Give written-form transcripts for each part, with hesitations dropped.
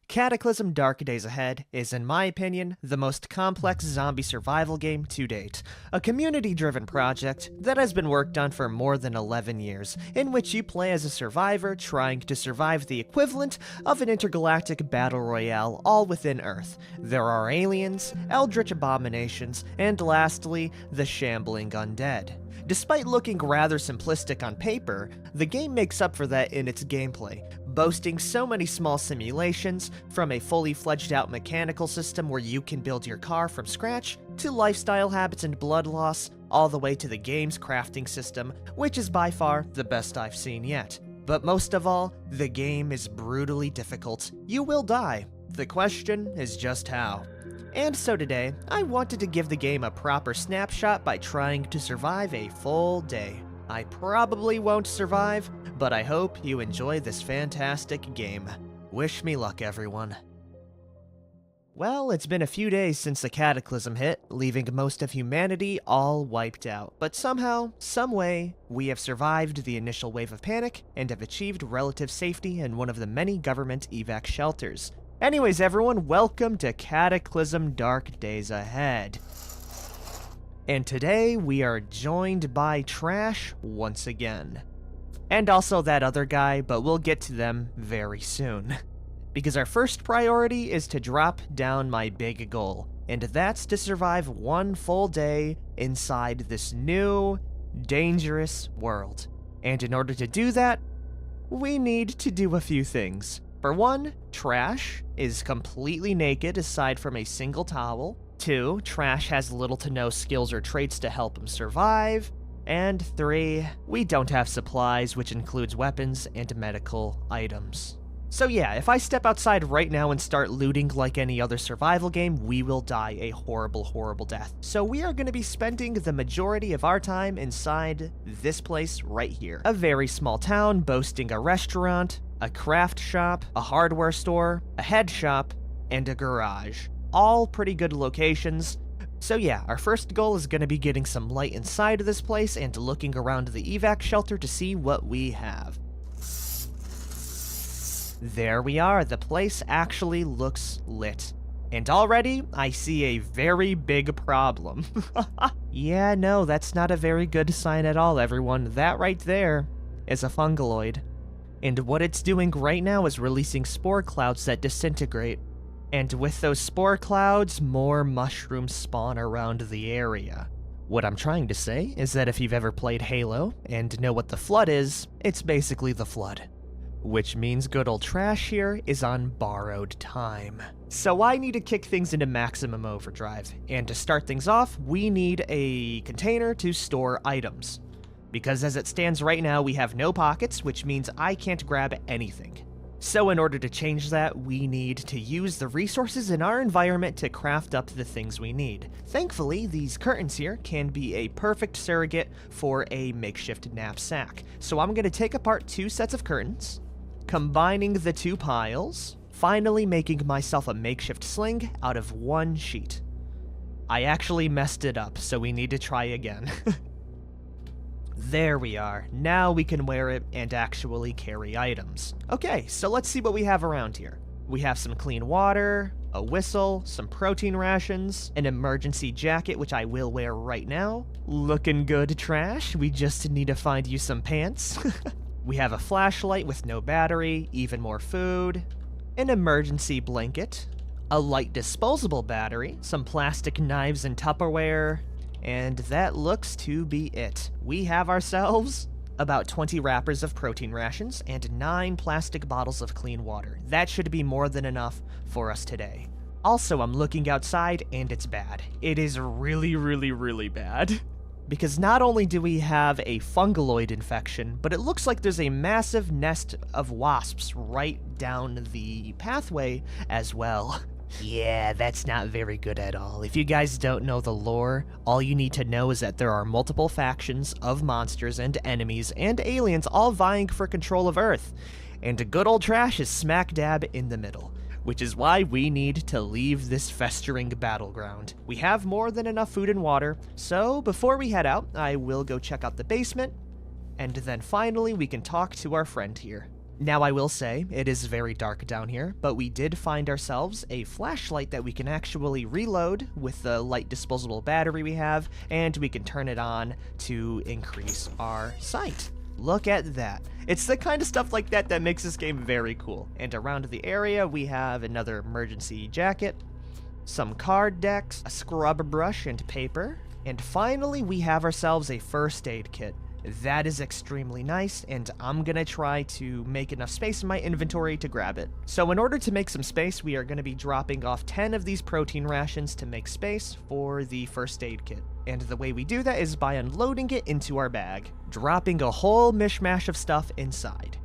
Cataclysm Dark Days Ahead is, in my opinion, the most complex zombie survival game to date. A community-driven project that has been worked on for more than 11 years, in which you play as a survivor trying to survive the equivalent of an intergalactic battle royale all within Earth. There are aliens, eldritch abominations, and lastly, the shambling undead. Despite looking rather simplistic on paper, the game makes up for that in its gameplay, boasting so many small simulations, from a fully fledged out mechanical system where you can build your car from scratch, to lifestyle habits and blood loss, all the way to the game's crafting system, which is by far the best I've seen yet. But most of all, the game is brutally difficult. You will die. The question is just how. And so today, I wanted to give the game a proper snapshot by trying to survive a full day. I probably won't survive, but I hope you enjoy this fantastic game. Wish me luck, everyone. Well, it's been a few days since the Cataclysm hit, leaving most of humanity all wiped out. But somehow, someway, we have survived the initial wave of panic and have achieved relative safety in one of the many government evac shelters. Anyways, everyone, welcome to Cataclysm Dark Days Ahead. And today, we are joined by Trash once again. And also that other guy, but we'll get to them very soon. Because our first priority is to drop down my big goal, and that's to survive one full day inside this new, dangerous world. And in order to do that, we need to do a few things. For one, Trash is completely naked aside from a single towel. 2, Trash has little to no skills or traits to help him survive. And 3, we don't have supplies, which includes weapons and medical items. So yeah, if I step outside right now and start looting like any other survival game, we will die a horrible, horrible death. So we are going to be spending the majority of our time inside this place right here. A very small town boasting a restaurant, a craft shop, a hardware store, a head shop, and a garage. All pretty good locations. So yeah, our first goal is going to be getting some light inside of this place and looking around the evac shelter to see what we have. There we are, the place actually looks lit. And already, I see a very big problem. Yeah, no, that's not a very good sign at all, everyone. That right there is a fungaloid. And what it's doing right now is releasing spore clouds that disintegrate. And with those spore clouds, more mushrooms spawn around the area. What I'm trying to say is that if you've ever played Halo and know what the Flood is, it's basically the Flood. Which means good old Trash here is on borrowed time. So I need to kick things into maximum overdrive, and to start things off, we need a container to store items. Because as it stands right now, we have no pockets, which means I can't grab anything. So in order to change that, we need to use the resources in our environment to craft up the things we need. Thankfully, these curtains here can be a perfect surrogate for a makeshift knapsack. So I'm going to take apart 2 sets of curtains, combining the 2 piles, finally making myself a makeshift sling out of 1 sheet. I actually messed it up, so we need to try again. There we are. Now we can wear it and actually carry items. Okay, so let's see what we have around here. We have some clean water, a whistle, some protein rations, an emergency jacket, which I will wear right now. Looking good, Trash. We just need to find you some pants. We have a flashlight with no battery, even more food, an emergency blanket, a light disposable battery, some plastic knives and Tupperware, and that looks to be it. We have ourselves about 20 wrappers of protein rations and 9 plastic bottles of clean water. That should be more than enough for us today. Also, I'm looking outside and it's bad. It is really, really, really bad. Because not only do we have a fungaloid infection, but it looks like there's a massive nest of wasps right down the pathway as well. Yeah, that's not very good at all. If you guys don't know the lore, all you need to know is that there are multiple factions of monsters and enemies and aliens all vying for control of Earth, and good old Trash is smack dab in the middle, which is why we need to leave this festering battleground. We have more than enough food and water, so before we head out, I will go check out the basement, and then finally we can talk to our friend here. Now I will say, it is very dark down here, but we did find ourselves a flashlight that we can actually reload with the light disposable battery we have, and we can turn it on to increase our sight. Look at that. It's the kind of stuff like that that makes this game very cool. And around the area, we have another emergency jacket, some card decks, a scrub brush and paper, and finally we have ourselves a first aid kit. That is extremely nice, and I'm gonna try to make enough space in my inventory to grab it. So in order to make some space, we are gonna be dropping off 10 of these protein rations to make space for the first aid kit. And the way we do that is by unloading it into our bag, dropping a whole mishmash of stuff inside.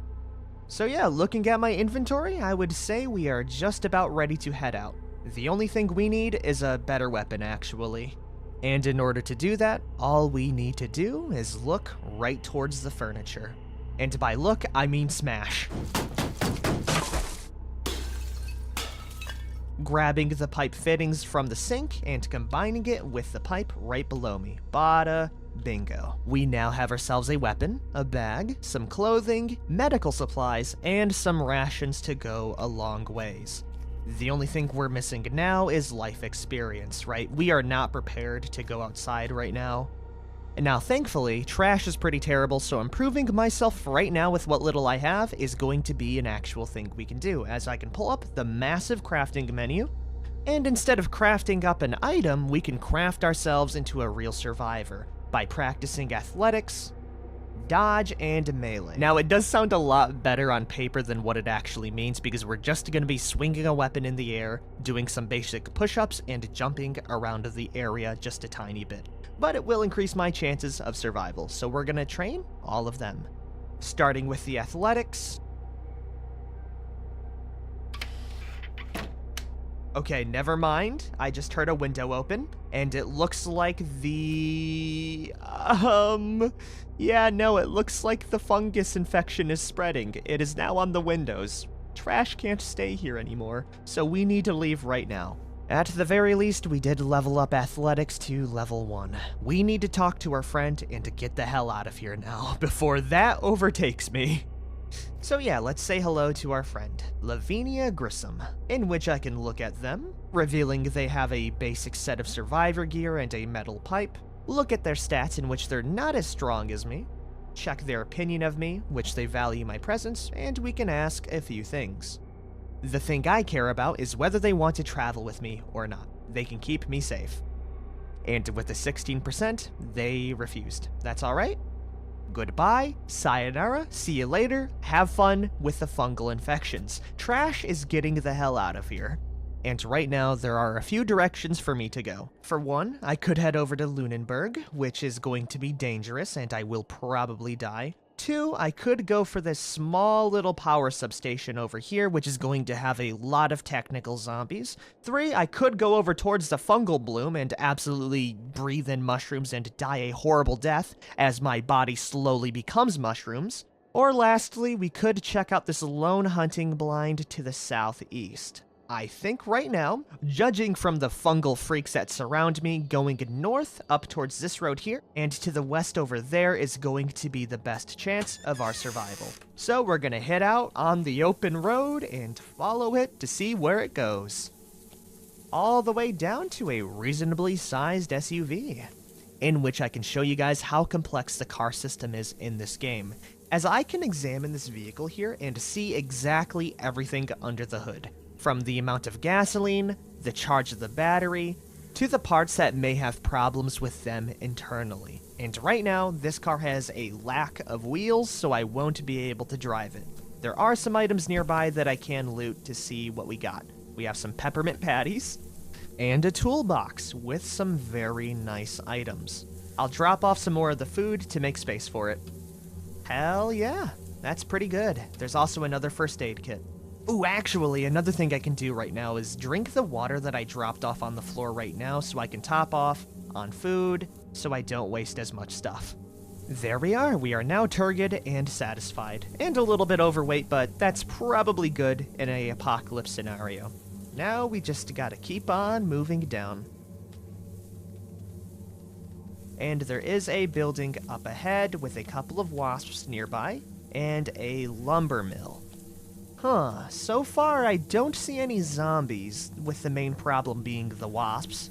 So yeah, looking at my inventory, I would say we are just about ready to head out. The only thing we need is a better weapon, actually. And in order to do that, all we need to do is look right towards the furniture. And by look, I mean smash. Grabbing the pipe fittings from the sink and combining it with the pipe right below me. Bada bingo. We now have ourselves a weapon, a bag, some clothing, medical supplies, and some rations to go a long ways. The only thing we're missing now is life experience, right? We are not prepared to go outside right now. And now, thankfully, trash is pretty terrible, so improving myself right now with what little I have is going to be an actual thing we can do, as I can pull up the massive crafting menu, and instead of crafting up an item, we can craft ourselves into a real survivor by practicing athletics, dodge, and melee. Now, it does sound a lot better on paper than what it actually means, because we're just going to be swinging a weapon in the air, doing some basic push-ups, and jumping around the area just a tiny bit. But it will increase my chances of survival, so we're going to train all of them. Starting with the athletics. Okay, never mind. I just heard a window open, and it looks like yeah, no, it looks like the fungus infection is spreading. It is now on the windows. Trash can't stay here anymore, so we need to leave right now. At the very least, we did level up athletics to level 1. We need to talk to our friend and get the hell out of here now, before that overtakes me. So yeah, let's say hello to our friend, Lavinia Grissom, in which I can look at them, revealing they have a basic set of survivor gear and a metal pipe, look at their stats in which they're not as strong as me, check their opinion of me, which they value my presence, and we can ask a few things. The thing I care about is whether they want to travel with me or not. They can keep me safe. And with the 16%, they refused. That's alright. Goodbye, sayonara, see you later, have fun with the fungal infections. Trash is getting the hell out of here. And right now, there are a few directions for me to go. For one, I could head over to Lunenburg, which is going to be dangerous and I will probably die. 2, I could go for this small little power substation over here, which is going to have a lot of technical zombies. 3, I could go over towards the fungal bloom and absolutely breathe in mushrooms and die a horrible death as my body slowly becomes mushrooms. Or lastly, we could check out this lone hunting blind to the southeast. I think right now, judging from the fungal freaks that surround me, going north up towards this road here, and to the west over there is going to be the best chance of our survival. So we're gonna head out on the open road and follow it to see where it goes. All the way down to a reasonably sized SUV, in which I can show you guys how complex the car system is in this game, as I can examine this vehicle here and see exactly everything under the hood. From the amount of gasoline, the charge of the battery, to the parts that may have problems with them internally. And right now, this car has a lack of wheels, so I won't be able to drive it. There are some items nearby that I can loot to see what we got. We have some peppermint patties, and a toolbox with some very nice items. I'll drop off some more of the food to make space for it. Hell yeah, that's pretty good. There's also another first aid kit. Ooh, actually, another thing I can do right now is drink the water that I dropped off on the floor right now so I can top off on food so I don't waste as much stuff. There we are now turgid and satisfied, and a little bit overweight, but that's probably good in an apocalypse scenario. Now we just gotta keep on moving down. And there is a building up ahead with a couple of wasps nearby, and a lumber mill. So far I don't see any zombies, with the main problem being the wasps,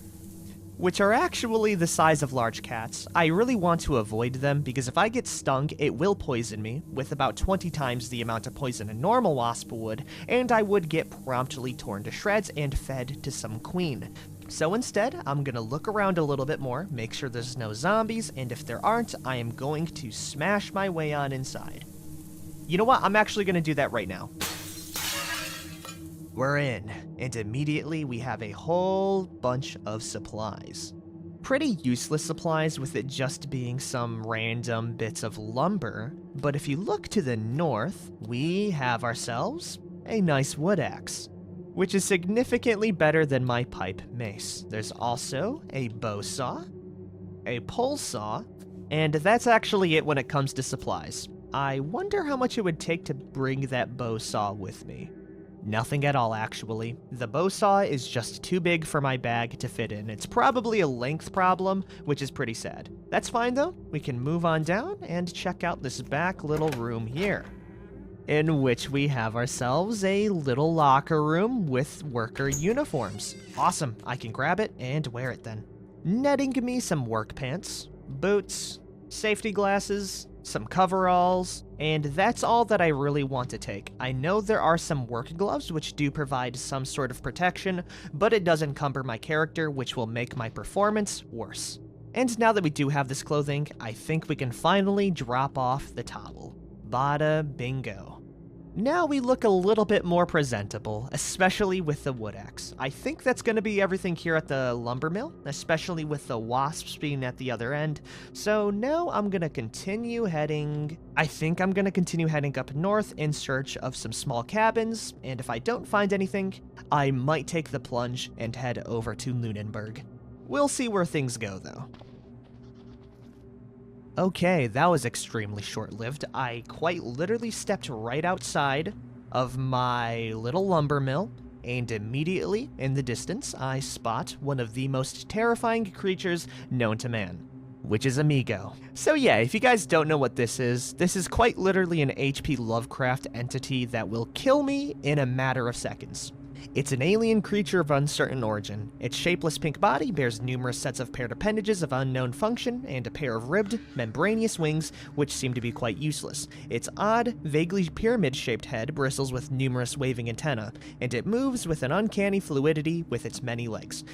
which are actually the size of large cats. I really want to avoid them because if I get stung, it will poison me, with about 20 times the amount of poison a normal wasp would, and I would get promptly torn to shreds and fed to some queen. So instead, I'm gonna look around a little bit more, make sure there's no zombies, and if there aren't, I am going to smash my way on inside. You know what? I'm actually gonna do that right now. We're in, and immediately we have a whole bunch of supplies. Pretty useless supplies with it just being some random bits of lumber, but if you look to the north, we have ourselves a nice wood axe, which is significantly better than my pipe mace. There's also a bow saw, a pole saw, and that's actually it when it comes to supplies. I wonder how much it would take to bring that bow saw with me. Nothing at all, actually. The bow saw is just too big for my bag to fit in. It's probably a length problem, which is pretty sad. That's fine though. We can move on down and check out this back little room here, in which we have ourselves a little locker room with worker uniforms. Awesome, I can grab it and wear it then. Netting me some work pants, boots, safety glasses, some coveralls, and that's all that I really want to take. I know there are some work gloves which do provide some sort of protection, but it does encumber my character, which will make my performance worse. And now that we do have this clothing, I think we can finally drop off the towel. Bada bingo. Now we look a little bit more presentable, especially with the wood axe. I think that's going to be everything here at the lumber mill, especially with the wasps being at the other end. So now I'm going to continue heading... I think I'm going to continue heading up north in search of some small cabins, and if I don't find anything, I might take the plunge and head over to Lunenburg. We'll see where things go, though. Okay, that was extremely short-lived. I quite literally stepped right outside of my little lumber mill, and immediately, in the distance, I spot one of the most terrifying creatures known to man, which is Amigo. So yeah, if you guys don't know what this is quite literally an H.P. Lovecraft entity that will kill me in a matter of seconds. It's an alien creature of uncertain origin. Its shapeless pink body bears numerous sets of paired appendages of unknown function and a pair of ribbed, membranous wings which seem to be quite useless. Its odd, vaguely pyramid-shaped head bristles with numerous waving antennae, and it moves with an uncanny fluidity with its many legs.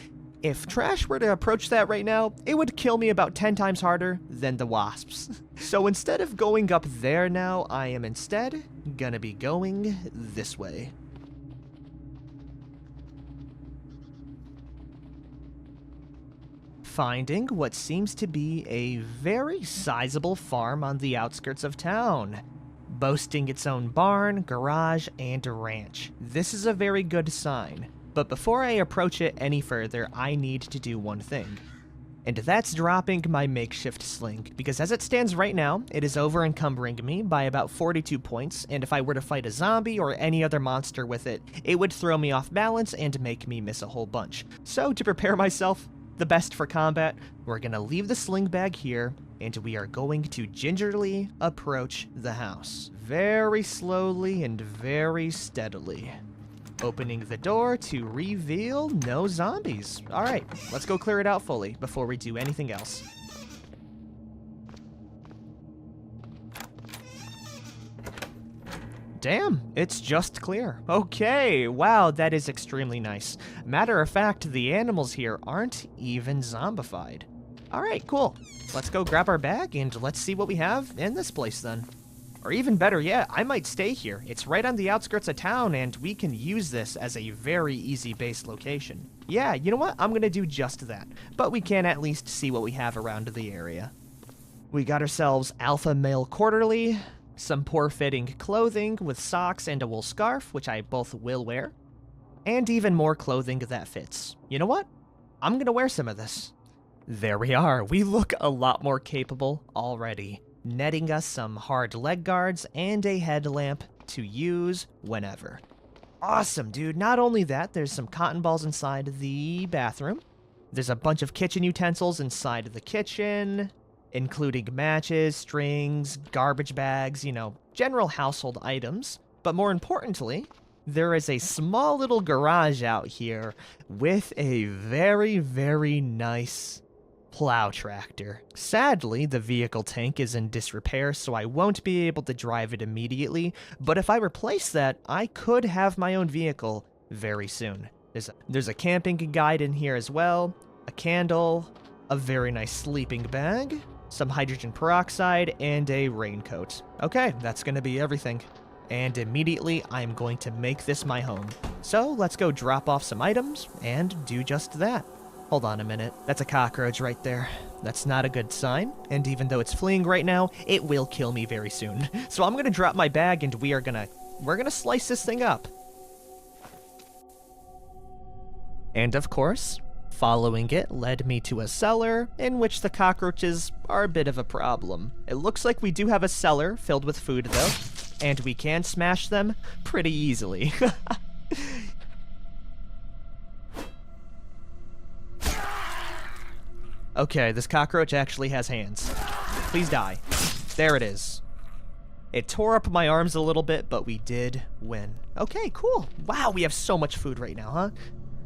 If trash were to approach that right now, it would kill me about 10 times harder than the wasps. So instead of going up there now, I am instead gonna be going this way. Finding what seems to be a very sizable farm on the outskirts of town, boasting its own barn, garage, and ranch. This is a very good sign, but before I approach it any further, I need to do one thing, and that's dropping my makeshift sling, because as it stands right now, it is over encumbering me by about 42 points, and if I were to fight a zombie or any other monster with it, it would throw me off balance and make me miss a whole bunch. So to prepare myself the best for combat, we're gonna leave the sling bag here, and we are going to gingerly approach the house. Very slowly and very steadily. Opening the door to reveal no zombies. Alright, let's go clear it out fully before we do anything else. Damn, it's just clear. Okay, wow, that is extremely nice. Matter of fact, the animals here aren't even zombified. Alright, cool. Let's go grab our bag and let's see what we have in this place then. Or even better yet, I might stay here. It's right on the outskirts of town and we can use this as a very easy base location. Yeah, you know what? I'm gonna do just that. But we can at least see what we have around the area. We got ourselves Alpha Male Quarterly, some poor-fitting clothing with socks and a wool scarf, which I both will wear, and even more clothing that fits. You know what? I'm gonna wear some of this. There we are. We look a lot more capable already, netting us some hard leg guards and a headlamp to use whenever. Awesome, dude. Not only that, there's some cotton balls inside the bathroom. There's a bunch of kitchen utensils inside the kitchen, including matches, strings, garbage bags, you know, general household items. But more importantly, there is a small little garage out here with a very, very nice plow tractor. Sadly, the vehicle tank is in disrepair, so I won't be able to drive it immediately, but if I replace that, I could have my own vehicle very soon. There's a camping guide in here as well, a candle, a very nice sleeping bag, some hydrogen peroxide, and a raincoat. Okay, that's gonna be everything. And immediately, I'm going to make this my home. So let's go drop off some items and do just that. Hold on a minute. That's a cockroach right there. That's not a good sign, and even though it's fleeing right now, it will kill me very soon. So I'm gonna drop my bag and we're gonna slice this thing up. And of course, following it led me to a cellar in which the cockroaches are a bit of a problem. It looks like we do have a cellar filled with food though, and we can smash them pretty easily. Okay, this cockroach actually has hands. Please die. There it is. It tore up my arms a little bit, but we did win. Okay, cool. Wow, we have so much food right now, huh?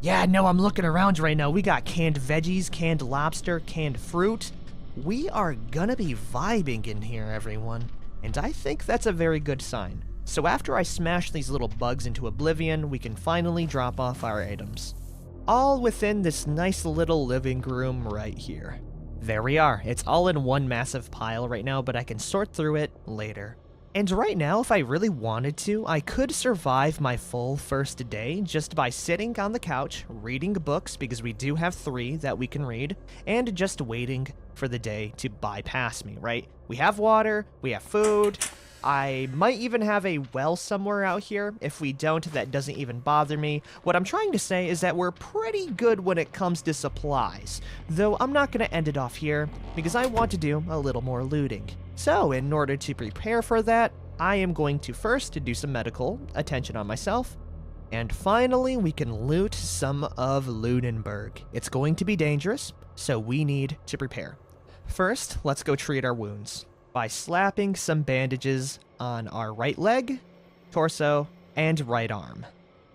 Yeah, no, I'm looking around right now. We got canned veggies, canned lobster, canned fruit. We are gonna be vibing in here, everyone. And I think that's a very good sign. So after I smash these little bugs into oblivion, we can finally drop off our items. All within this nice little living room right here. There we are. It's all in one massive pile right now, but I can sort through it later. And right now, if I really wanted to, I could survive my full first day just by sitting on the couch, reading books, because we do have 3 that we can read, and just waiting for the day to bypass me, right? We have water, we have food, I might even have a well somewhere out here. If we don't, that doesn't even bother me. What I'm trying to say is that we're pretty good when it comes to supplies, though I'm not going to end it off here because I want to do a little more looting. So in order to prepare for that, I am going to first do some medical attention on myself, and finally we can loot some of Lunenburg. It's going to be dangerous, so we need to prepare. First, let's go treat our wounds by slapping some bandages on our right leg, torso, and right arm.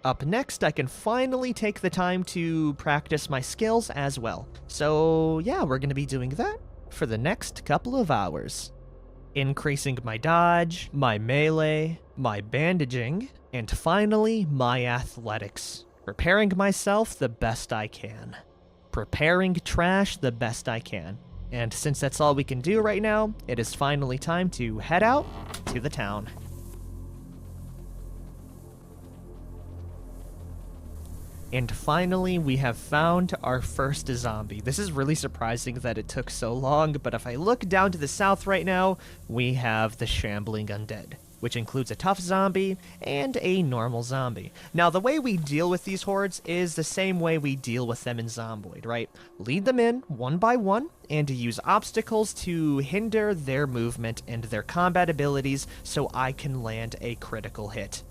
Up next, I can finally take the time to practice my skills as well. So yeah, we're going to be doing that for the next couple of hours. Increasing my dodge, my melee, my bandaging, and finally my athletics. Preparing myself the best I can. Preparing trash the best I can. And since that's all we can do right now, it is finally time to head out to the town. And finally, we have found our first zombie. This is really surprising that it took so long, but if I look down to the south right now, we have the shambling undead, which includes a tough zombie and a normal zombie. Now, the way we deal with these hordes is the same way we deal with them in Zomboid, right? Lead them in one by one and use obstacles to hinder their movement and their combat abilities so I can land a critical hit.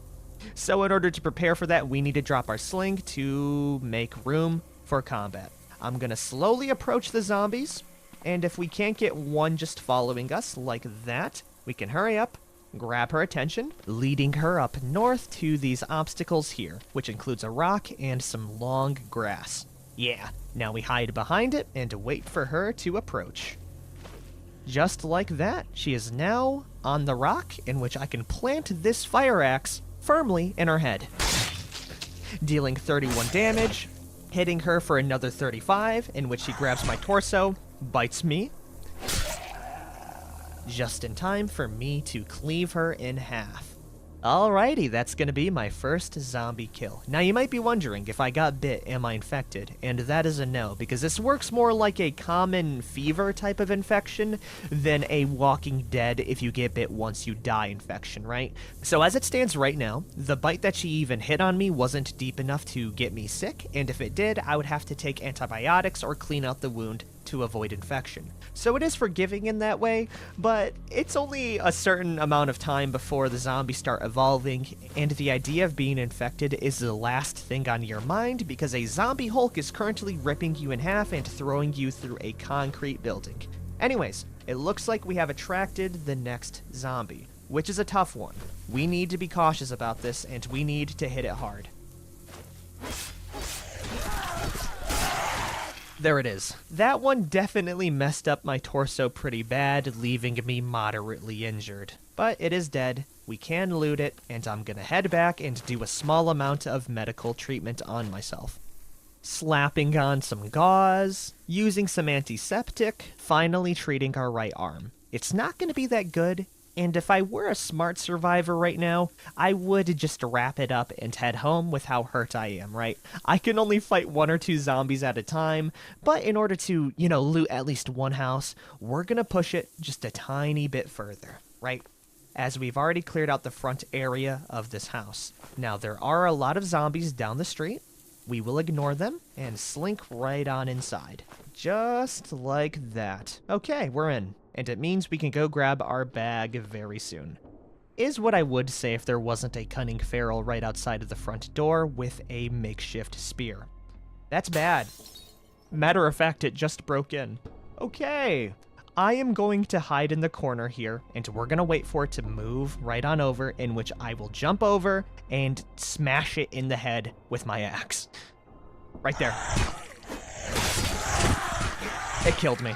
So in order to prepare for that, we need to drop our sling to make room for combat. I'm gonna slowly approach the zombies, and if we can't get one just following us like that, we can hurry up, grab her attention, leading her up north to these obstacles here, which includes a rock and some long grass. Yeah, now we hide behind it and wait for her to approach. Just like that, she is now on the rock in which I can plant this fire axe firmly in her head, dealing 31 damage, hitting her for another 35, in which she grabs my torso, bites me, just in time for me to cleave her in half. Alrighty, that's gonna be my first zombie kill. Now you might be wondering, if I got bit, am I infected? And that is a no, because this works more like a common fever type of infection than a Walking Dead if you get bit once you die infection, right? So as it stands right now, the bite that she even hit on me wasn't deep enough to get me sick, and if it did, I would have to take antibiotics or clean out the wound to avoid infection. So it is forgiving in that way, but it's only a certain amount of time before the zombies start evolving, and the idea of being infected is the last thing on your mind because a zombie Hulk is currently ripping you in half and throwing you through a concrete building. Anyways, it looks like we have attracted the next zombie. which is a tough one. We need to be cautious about this, and we need to hit it hard. There it is. That one definitely messed up my torso pretty bad, leaving me moderately injured. But it is dead, we can loot it, and I'm gonna head back and do a small amount of medical treatment on myself. Slapping on some gauze, using some antiseptic, finally treating our right arm. It's not gonna be that good, and if I were a smart survivor right now, I would just wrap it up and head home with how hurt I am, right? I can only fight 1 or 2 zombies at a time, but in order to, loot at least one house, we're gonna push it just a tiny bit further, right? As we've already cleared out the front area of this house. Now, there are a lot of zombies down the street. We will ignore them and slink right on inside. Just like that. Okay, we're in. And it means we can go grab our bag very soon. Is what I would say if there wasn't a cunning feral right outside of the front door with a makeshift spear. That's bad. Matter of fact, it just broke in. Okay. I am going to hide in the corner here, and we're gonna wait for it to move right on over, in which I will jump over and smash it in the head with my axe. Right there. It killed me.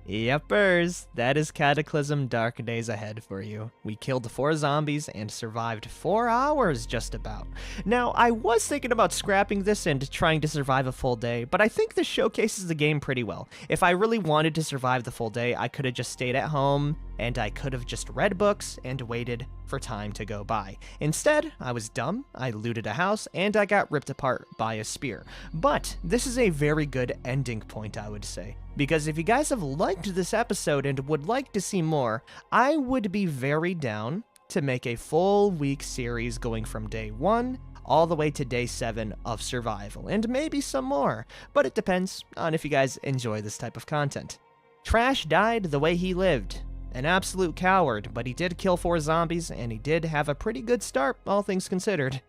Yepers, that is Cataclysm Dark Days Ahead for you. We killed 4 zombies and survived 4 hours just about. Now, I was thinking about scrapping this and trying to survive a full day, but I think this showcases the game pretty well. If I really wanted to survive the full day, I could have just stayed at home, and I could have just read books and waited for time to go by. Instead, I was dumb, I looted a house, and I got ripped apart by a spear. But this is a very good ending point, I would say. Because if you guys have liked this episode and would like to see more, I would be very down to make a full week series going from day 1 all the way to day 7 of survival, and maybe some more, but it depends on if you guys enjoy this type of content. Trash died the way he lived. An absolute coward, but he did kill 4 zombies, and he did have a pretty good start, all things considered.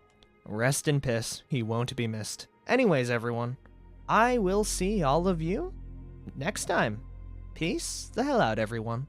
Rest in piss, he won't be missed. Anyways, everyone, I will see all of you next time. Peace the hell out, everyone.